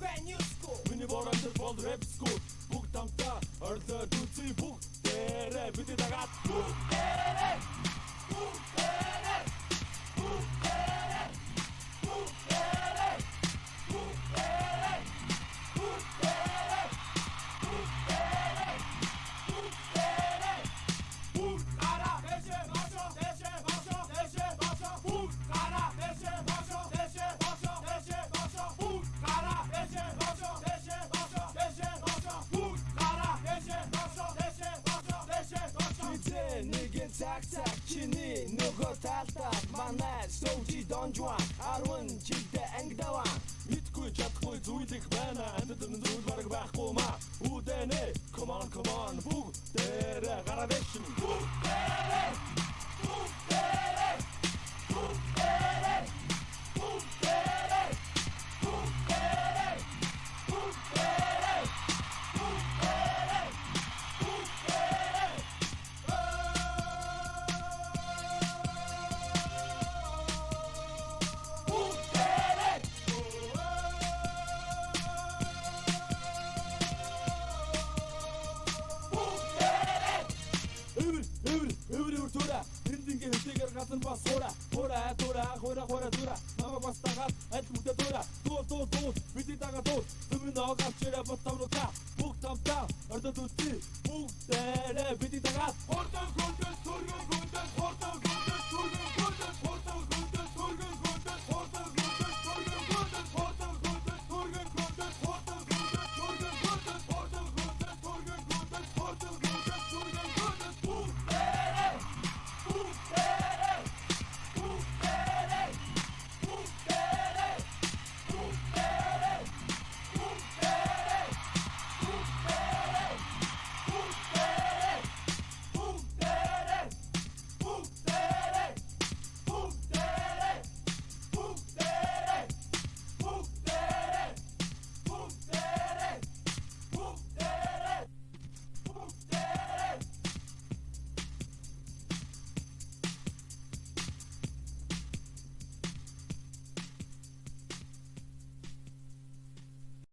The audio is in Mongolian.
brand new school. Миний боромжил бол rap school. Бүгд хамтаа орлоод үзье бүгдээрээ бидний дагаад бүгдээрээ бүгдээрээ бүгдээрээ бүгдээрээ бүгдээрээ бүгдээрээ бүгдээрээ бүгдээрээ бүгд ара дэше башо дэше башо дэше башо бүгд ара дэше башо дэше башо дэше башо бүгд ара дэше башо дэше башо дэше башо бүгд ара дэше башо дэше башо дэше башо Нэгэн цаг чиний нөгөө талдаа манай сууж донжван 10 жилдээ ангидаваа мэдгүй чадахгүй зүйлих байна амьд зүйл бараг байхгүй маа үдэнэ come on бүгдээрээ гараа дэшин бүгдээрээ бүгдээрээ бүгдээрээ бүгдээрээ бүгдээрээ бүгдээрээ бүгдээрээ Эвэр үртүрэ тэндингээ хөтэйгээр газан бас хуура дура намайг бас дагаад аль бүгдээ дуул бидний дагаа дуул төмөн оогавчээрэ ботамруу та бүгд хамтаа ордод үти бүгдээрээ бидний дагаад Хурдан